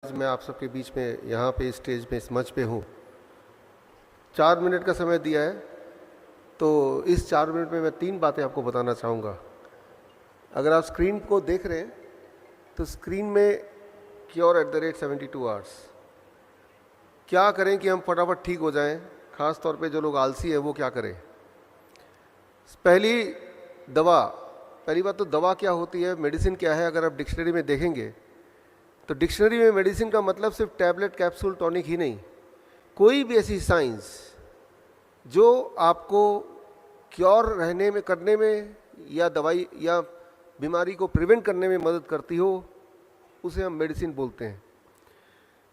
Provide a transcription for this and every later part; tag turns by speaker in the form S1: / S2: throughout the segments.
S1: आज मैं आप सबके बीच में यहाँ पे स्टेज पे इस मंच पे हूँ। 4 मिनट का समय दिया है, तो इस 4 मिनट में मैं 3 बातें आपको बताना चाहूँगा। अगर आप स्क्रीन को देख रहे हैं तो स्क्रीन में cure@72 आवर्स। क्या करें कि हम फटाफट ठीक हो जाएं, ख़ास तौर पे जो लोग आलसी है वो क्या करें। पहली बात तो दवा क्या होती है, मेडिसिन क्या है। अगर आप डिक्शनरी में देखेंगे तो डिक्शनरी में मेडिसिन का मतलब सिर्फ टैबलेट, कैप्सूल, टॉनिक ही नहीं, कोई भी ऐसी साइंस जो आपको क्योर रहने में करने में या दवाई या बीमारी को प्रिवेंट करने में मदद करती हो, उसे हम मेडिसिन बोलते हैं।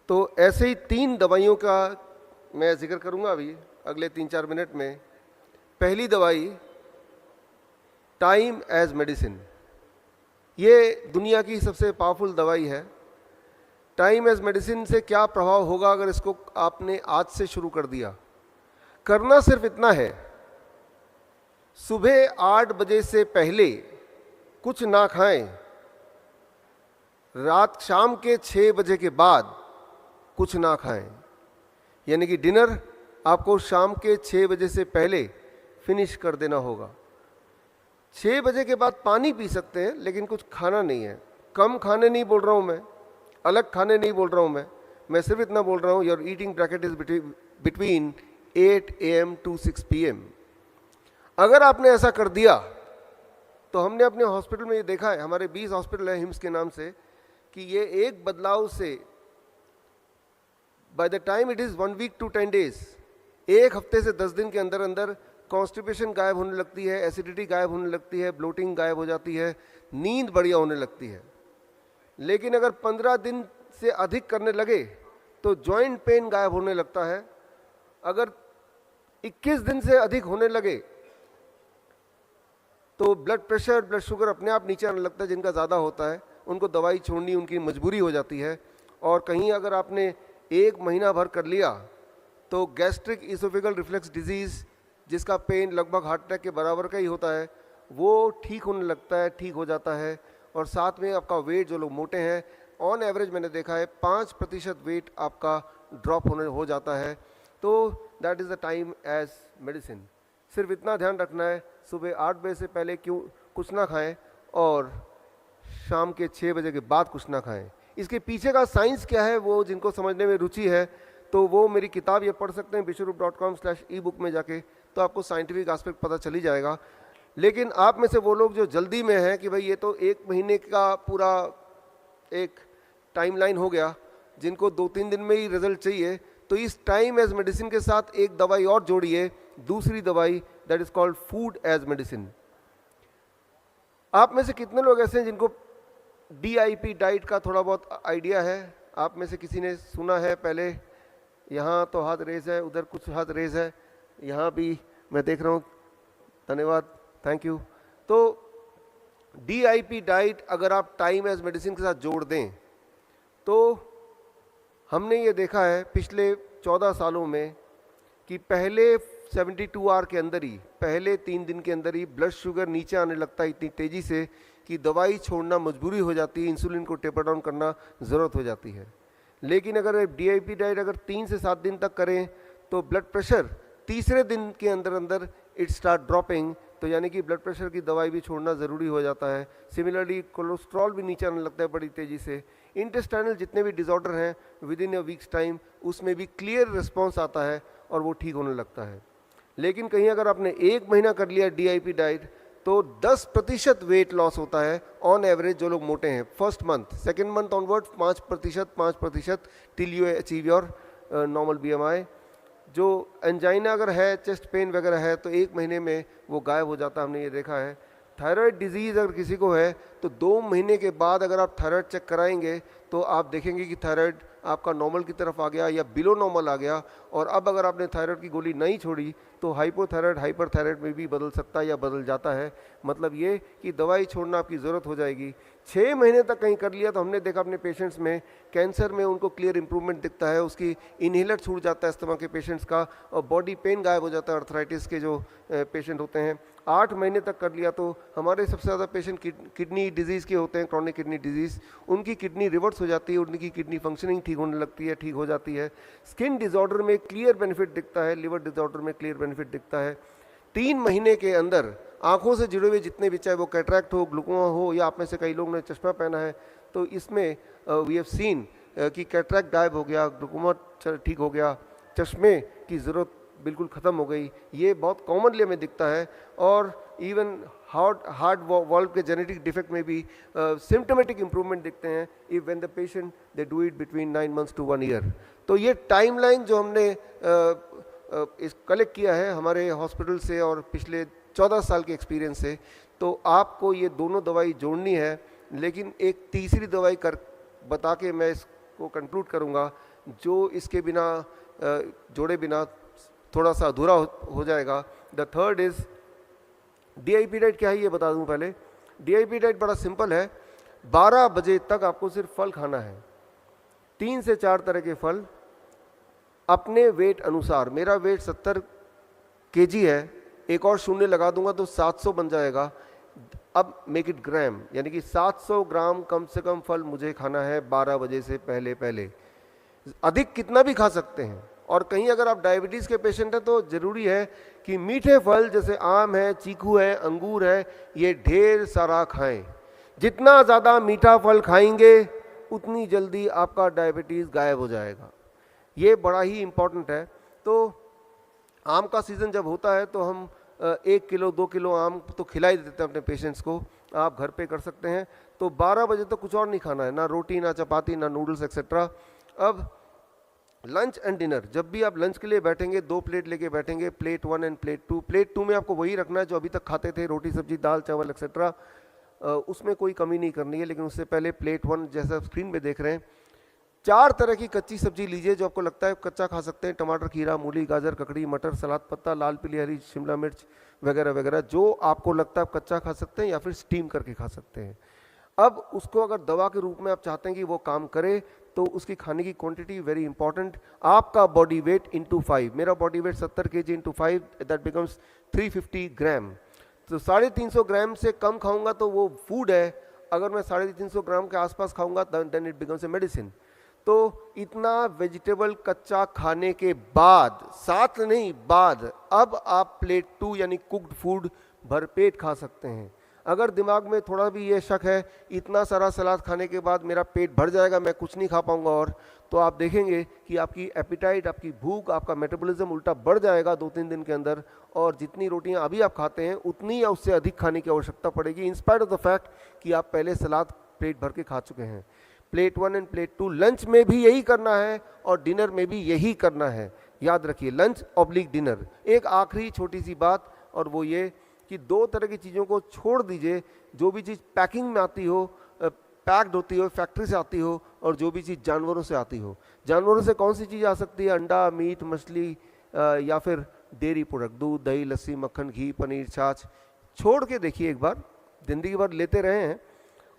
S1: तो ऐसे ही 3 दवाइयों का मैं जिक्र करूंगा अभी अगले 3-4 मिनट में। पहली दवाई टाइम एज मेडिसिन। ये दुनिया की सबसे पावरफुल दवाई है। टाइम एज मेडिसिन से क्या प्रभाव होगा अगर इसको आपने आज से शुरू कर दिया। करना सिर्फ इतना है, सुबह 8 बजे से पहले कुछ ना खाएं, शाम के 6 बजे के बाद कुछ ना खाएं। यानी कि डिनर आपको शाम के 6 बजे से पहले फिनिश कर देना होगा। 6 बजे के बाद पानी पी सकते हैं, लेकिन कुछ खाना नहीं है। कम खाने नहीं बोल रहा हूं मैं, अलग खाने नहीं बोल रहा हूं मैं सिर्फ इतना बोल रहा हूं, your eating bracket is between 8 AM to 6 PM। अगर आपने ऐसा कर दिया तो हमने अपने हॉस्पिटल में ये देखा है, हमारे 20 हॉस्पिटल है हिम्स के नाम से, कि ये एक बदलाव से by the time it is 1 week to 10 days, 1 हफ्ते से 10 दिन के अंदर अंदर कॉन्स्टिपेशन गायब होने लगती है, एसिडिटी गायब होने लगती है, ब्लोटिंग गायब हो जाती है, नींद बढ़िया होने लगती है। लेकिन अगर 15 दिन से अधिक करने लगे तो जॉइंट पेन गायब होने लगता है। अगर 21 दिन से अधिक होने लगे तो ब्लड प्रेशर, ब्लड शुगर अपने आप नीचे आने लगता है। जिनका ज़्यादा होता है उनको दवाई छोड़नी उनकी मजबूरी हो जाती है। और कहीं अगर आपने 1 महीना भर कर लिया तो गैस्ट्रिक इसोफेगल रिफ्लेक्स डिजीज़, जिसका पेन लगभग हार्ट अटैक के बराबर का ही होता है, वो ठीक होने लगता है, ठीक हो जाता है। और साथ में आपका वेट, जो लोग मोटे हैं, ऑन एवरेज मैंने देखा है 5% वेट आपका ड्रॉप हो जाता है। तो that is the time as medicine. सिर्फ इतना ध्यान रखना है, सुबह 8 बजे से पहले कुछ ना खाएं और शाम के 6 बजे के बाद कुछ ना खाएं। इसके पीछे का साइंस क्या है, वो जिनको समझने में रुचि है तो वो मेरी किताब ये पढ़ सकते हैं biswarup.com/ebook में जाके, तो आपको साइंटिफिक एस्पेक्ट पता चली जाएगा। लेकिन आप में से वो लोग जो जल्दी में हैं कि भाई ये तो 1 महीने का पूरा एक टाइमलाइन हो गया, जिनको 2-3 दिन में ही रिजल्ट चाहिए, तो इस टाइम एज मेडिसिन के साथ एक दवाई और जोड़िए, दूसरी दवाई, that is called food as medicine. आप में से कितने लोग ऐसे हैं जिनको DIP डाइट का थोड़ा बहुत आइडिया है? आप में से किसी ने सुना है पहले? यहाँ तो हाथ रेज है, उधर कुछ हाथ रेज है, यहाँ भी मैं देख रहा हूँ, धन्यवाद, थैंक यू। तो DIP डाइट अगर आप टाइम एज मेडिसिन के साथ जोड़ दें तो हमने ये देखा है पिछले 14 सालों में कि पहले 72 आवर के अंदर ही, पहले 3 दिन के अंदर ही ब्लड शुगर नीचे आने लगता है इतनी तेज़ी से कि दवाई छोड़ना मजबूरी हो जाती है, इंसुलिन को टेपर डाउन करना ज़रूरत हो जाती है। लेकिन अगर DIP डाइट अगर 3 से 7 दिन तक करें तो ब्लड प्रेशर तीसरे दिन के अंदर अंदर इट स्टार्ट ड्रॉपिंग, तो यानी कि ब्लड प्रेशर की दवाई भी छोड़ना ज़रूरी हो जाता है। सिमिलरली कोलेस्ट्रॉल भी नीचे आने लगता है बड़ी तेज़ी से। इंटेस्टाइनल जितने भी डिसऑर्डर हैं with in a weeks time उसमें भी क्लियर रिस्पॉन्स आता है और वो ठीक होने लगता है। लेकिन कहीं अगर आपने 1 महीना कर लिया DIP डाइट तो 10% वेट लॉस होता है ऑन एवरेज जो लोग मोटे हैं। First month, second month onward 5% till you achieve your normal BMI। जो एंजाइना अगर है, चेस्ट पेन वगैरह है, तो 1 महीने में वो गायब हो जाता है, हमने ये देखा है। थायराइड डिजीज़ अगर किसी को है तो 2 महीने के बाद अगर आप थायराइड चेक कराएंगे तो आप देखेंगे कि थायराइड आपका नॉर्मल की तरफ आ गया या बिलो नॉर्मल आ गया। और अब अगर आपने थायराइड की गोली नहीं छोड़ी तो हाइपोथायराइड हाइपरथायराइड में भी बदल सकता है या बदल जाता है। मतलब ये कि दवाई छोड़ना आपकी ज़रूरत हो जाएगी। 6 महीने तक कहीं कर लिया तो हमने देखा अपने पेशेंट्स में, कैंसर में उनको क्लियर इंप्रूवमेंट दिखता है, उसकी इनहेलर छूट जाता है अस्थमा के पेशेंट्स का, और बॉडी पेन गायब हो जाता है अर्थराइटिस के जो पेशेंट होते हैं। 8 महीने तक कर लिया तो हमारे सबसे ज़्यादा पेशेंट किडनी डिजीज़ के होते हैं, क्रॉनिक किडनी डिजीज़, उनकी किडनी रिवर्स रिवर्स हो जाती है, उनकी किडनी फंक्शनिंग ठीक होने लगती है, ठीक हो जाती है। स्किन डिसऑर्डर में क्लियर बेनिफिट दिखता है, लिवर डिसऑर्डर में क्लियर बेनिफिट दिखता है। 3 महीने के अंदर आंखों से जुड़े हुए जितने भी, चाहे वो कैटरैक्ट हो, ग्लूकोमा हो, या आप में से कई लोगों ने चश्मा पहना है, तो इसमें वी हैव सीन कि कैटरैक्ट गायब हो गया, ग्लूकोमा ठीक हो गया, चश्मे की ज़रूरत बिल्कुल ख़त्म हो गई। ये बहुत कॉमनली हमें दिखता है। और इवन हार्ट वॉल्व के जेनेटिक डिफेक्ट में भी सिम्टोमेटिक इंप्रूवमेंट दिखते हैं if when the patient they do it between 9 months to 1 year। तो ये टाइमलाइन जो हमने इस कलेक्ट किया है हमारे हॉस्पिटल से और पिछले 14 साल के एक्सपीरियंस से, तो आपको ये दोनों दवाई जोड़नी है। लेकिन एक तीसरी दवाई कर बता के मैं इसको कंक्लूड करूँगा, जो इसके बिना जोड़े बिना थोड़ा सा अधूरा हो जाएगा। The third is DIP diet. क्या है ये बता दूं पहले। DIP डाइट बड़ा सिंपल है। 12 बजे तक आपको सिर्फ फल खाना है, 3 से 4 तरह के फल अपने वेट अनुसार। मेरा वेट 70 kg है, एक और शून्य लगा दूंगा तो 700 बन जाएगा। अब मेक इट ग्राम, यानी कि 700 ग्राम कम से कम फल मुझे खाना है 12 बजे से पहले पहले। अधिक कितना भी खा सकते हैं। और कहीं अगर आप डायबिटीज़ के पेशेंट हैं तो ज़रूरी है कि मीठे फल जैसे आम है, चीकू है, अंगूर है, ये ढेर सारा खाएं। जितना ज़्यादा मीठा फल खाएंगे उतनी जल्दी आपका डायबिटीज़ गायब हो जाएगा। ये बड़ा ही इम्पोर्टेंट है। तो आम का सीज़न जब होता है तो हम 1 किलो 2 किलो आम तो खिला ही देते हैं अपने पेशेंट्स को। आप घर पे कर सकते हैं। तो 12 बजे तक कुछ और नहीं खाना है, ना रोटी, ना चपाती, ना नूडल्स एक्सेट्रा। अब लंच एंड डिनर, जब भी आप लंच के लिए बैठेंगे 2 प्लेट लेके बैठेंगे, प्लेट 1 एंड प्लेट 2। प्लेट 2 में आपको वही रखना है जो अभी तक खाते थे, रोटी सब्जी दाल चावल एक्सेट्रा, उसमें कोई कमी नहीं करनी है। लेकिन उससे पहले प्लेट 1 जैसा स्क्रीन पे देख रहे हैं, 4 तरह की कच्ची सब्जी लीजिए जो आपको लगता है कच्चा खा सकते हैं। टमाटर, खीरा, मूली, गाजर, ककड़ी, मटर, सलाद पत्ता, लाल पीली हरी शिमला मिर्च वगैरह वगैरह, जो आपको लगता है आप कच्चा खा सकते हैं या फिर स्टीम करके खा सकते हैं। अब उसको अगर दवा के रूप में आप चाहते हैं कि वो काम करे, तो उसकी खाने की क्वांटिटी वेरी इंपॉर्टेंट। आपका बॉडी वेट इंटू 5, मेरा body weight 70 kg into 5, that becomes 350 ग्राम। तो 350 ग्राम से कम खाऊंगा तो वो फूड है। अगर मैं 350 ग्राम के आसपास खाऊंगा then it becomes a medicine. तो इतना वेजिटेबल कच्चा खाने के बाद, साथ नहीं बाद, अब आप प्लेट 2 यानी कुक्ड फूड भरपेट खा सकते हैं। अगर दिमाग में थोड़ा भी ये शक है इतना सारा सलाद खाने के बाद मेरा पेट भर जाएगा, मैं कुछ नहीं खा पाऊंगा, और तो आप देखेंगे कि आपकी एपिटाइट, आपकी भूख, आपका मेटाबॉलिज्म उल्टा बढ़ जाएगा 2-3 दिन के अंदर। और जितनी रोटियां अभी आप खाते हैं उतनी या उससे अधिक खाने की आवश्यकता पड़ेगी, in spite of the fact कि आप पहले सलाद पेट भर के खा चुके हैं। प्लेट 1 एंड प्लेट 2 लंच में भी यही करना है और डिनर में भी यही करना है। याद रखिए, लंच ऑब्लिक डिनर। एक आखिरी छोटी सी बात, और वो ये कि 2 तरह की चीज़ों को छोड़ दीजिए। जो भी चीज़ पैकिंग में आती हो, पैक्ड होती हो, फैक्ट्री से आती हो, और जो भी चीज़ जानवरों से आती हो। जानवरों से कौन सी चीज़ आ सकती है? अंडा, मीट, मछली, या फिर डेयरी प्रोडक्ट, दूध, दही, लस्सी, मक्खन, घी, पनीर, छाछ। छोड़ के देखिए एक बार, जिंदगी भर लेते रहे हैं,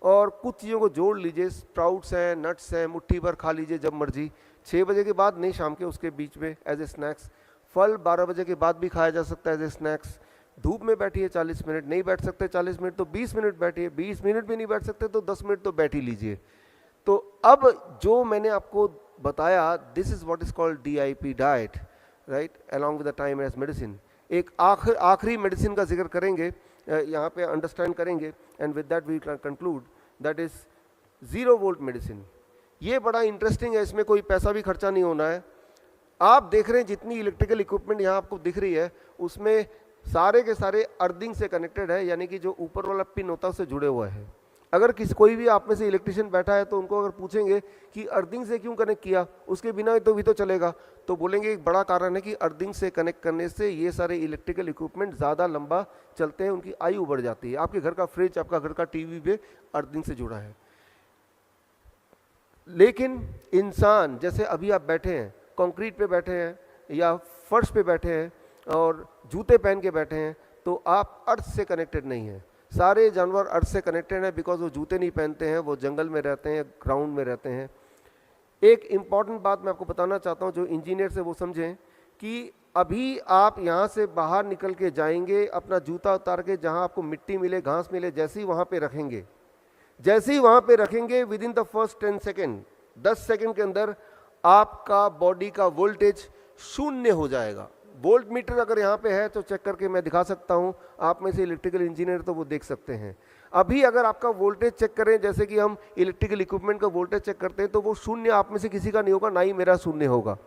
S1: और कुछ चीज़ों को जोड़ लीजिए। स्प्राउट्स हैं, नट्स हैं, मुट्ठी भर खा लीजिए जब मर्जी। 6 बजे के बाद नहीं, शाम के उसके बीच में एज ए स्नैक्स। फल 12 बजे के बाद भी खाया जा सकता है एज ए स्नैक्स। धूप में बैठिए 40 मिनट, नहीं बैठ सकते 40 मिनट तो 20 मिनट बैठिए, 20 मिनट भी नहीं बैठ सकते तो 10 मिनट तो बैठ ही लीजिए। तो अब जो मैंने आपको बताया, this is what is called DIP diet, right, along with the time as medicine. एक आखिरी मेडिसिन का जिक्र करेंगे, यहाँ पे अंडरस्टैंड करेंगे, and with that we conclude, that is 0 volt medicine. ये बड़ा इंटरेस्टिंग है, इसमें कोई पैसा भी खर्चा नहीं होना है। आप देख रहे हैं जितनी इलेक्ट्रिकल इक्विपमेंट यहाँ आपको दिख रही है, उसमें सारे के सारे अर्थिंग से कनेक्टेड है, यानी कि जो ऊपर वाला पिन होता है उससे जुड़े हुए हैं। अगर कोई भी आप में से इलेक्ट्रिशियन बैठा है तो उनको अगर पूछेंगे कि अर्थिंग से क्यों कनेक्ट किया, उसके बिना तो भी तो चलेगा, तो बोलेंगे एक बड़ा कारण है कि अर्थिंग से कनेक्ट करने से ये सारे इलेक्ट्रिकल इक्विपमेंट ज़्यादा लंबा चलते हैं, उनकी आयु बढ़ जाती है। आपके घर का फ्रिज, आपका घर का टीवी भी अर्थिंग से जुड़ा है। लेकिन इंसान, जैसे अभी आप बैठे हैं, कंक्रीट पे बैठे हैं या फर्श पे बैठे हैं और जूते पहन के बैठे हैं, तो आप अर्थ से कनेक्टेड नहीं हैं। सारे जानवर अर्थ से कनेक्टेड हैं, बिकॉज वो जूते नहीं पहनते हैं, वो जंगल में रहते हैं, ग्राउंड में रहते हैं। एक इम्पॉर्टेंट बात मैं आपको बताना चाहता हूँ, जो इंजीनियर से वो समझें कि अभी आप यहाँ से बाहर निकल के जाएंगे, अपना जूता उतार के जहाँ आपको मिट्टी मिले, घास मिले, जैसे ही वहाँ पे रखेंगे, जैसे ही वहां पे रखेंगे with in the first 10 second, 10 second के अंदर आपका बॉडी का वोल्टेज शून्य हो जाएगा। वोल्ट मीटर अगर यहाँ पे है तो चेक करके मैं दिखा सकता हूँ, आप में से इलेक्ट्रिकल इंजीनियर तो वो देख सकते हैं। अभी अगर आपका वोल्टेज चेक करें, जैसे कि हम इलेक्ट्रिकल इक्विपमेंट का वोल्टेज चेक करते हैं, तो वो शून्य आप में से किसी का नहीं होगा, ना ही मेरा शून्य होगा।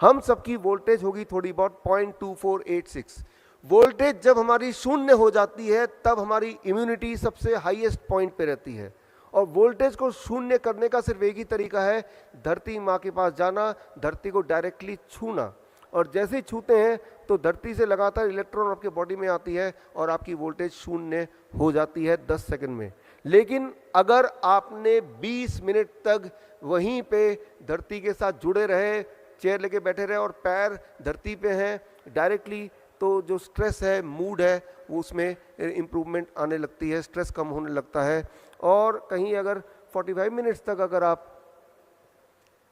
S1: हम सबकी वोल्टेज होगी थोड़ी बहुत 0.2486। वोल्टेज जब हमारी शून्य हो जाती है तब हमारी इम्यूनिटी सबसे हाईएस्ट पॉइंट पे रहती है। और वोल्टेज को शून्य करने का सिर्फ एक ही तरीका है, धरती माँ के पास जाना, धरती को डायरेक्टली छूना। और जैसे ही छूते हैं तो धरती से लगातार इलेक्ट्रॉन आपके बॉडी में आती है और आपकी वोल्टेज शून्य हो जाती है 10 सेकंड में। लेकिन अगर आपने 20 मिनट तक वहीं पे धरती के साथ जुड़े रहे, चेयर लेके बैठे रहे और पैर धरती पे हैं डायरेक्टली, तो जो स्ट्रेस है, मूड है, वो उसमें इम्प्रूवमेंट आने लगती है, स्ट्रेस कम होने लगता है। और कहीं अगर 45 मिनट्स तक अगर आप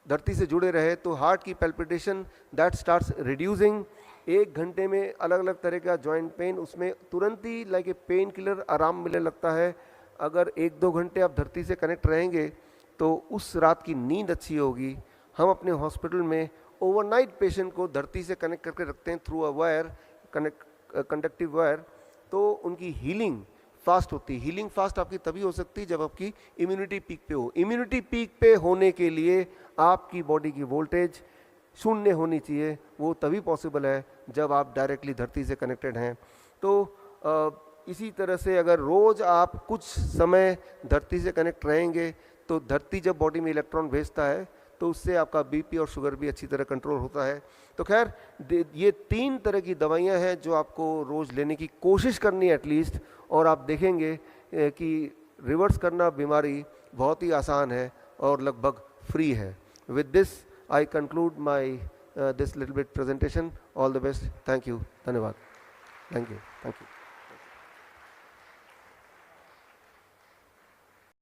S1: धरती से जुड़े रहे तो हार्ट की पैल्पिटेशन दैट स्टार्ट्स रिड्यूसिंग। 1 घंटे में अलग अलग तरह का जॉइंट पेन, उसमें तुरंत ही लाइक ए पेन किलर आराम मिलने लगता है। अगर 1-2 घंटे आप धरती से कनेक्ट रहेंगे तो उस रात की नींद अच्छी होगी। हम अपने हॉस्पिटल में ओवरनाइट पेशेंट को धरती से कनेक्ट करके रखते हैं through a wire, conductive wire, तो उनकी हीलिंग फास्ट होती है। हीलिंग फास्ट आपकी तभी हो सकती है जब आपकी इम्यूनिटी पीक पे हो। इम्यूनिटी पीक पे होने के लिए आपकी बॉडी की वोल्टेज शून्य होनी चाहिए, वो तभी पॉसिबल है जब आप डायरेक्टली धरती से कनेक्टेड हैं। तो इसी तरह से अगर रोज़ आप कुछ समय धरती से कनेक्ट रहेंगे तो धरती जब बॉडी में इलेक्ट्रॉन भेजता है तो उससे आपका बीपी और शुगर भी अच्छी तरह कंट्रोल होता है। तो खैर ये 3 तरह की दवाइयाँ हैं जो आपको रोज़ लेने की कोशिश करनी है एटलीस्ट, और आप देखेंगे कि रिवर्स करना बीमारी बहुत ही आसान है और लगभग फ्री है। With this I conclude my this little bit presentation. All the best. Thank you. धन्यवाद। Thank you.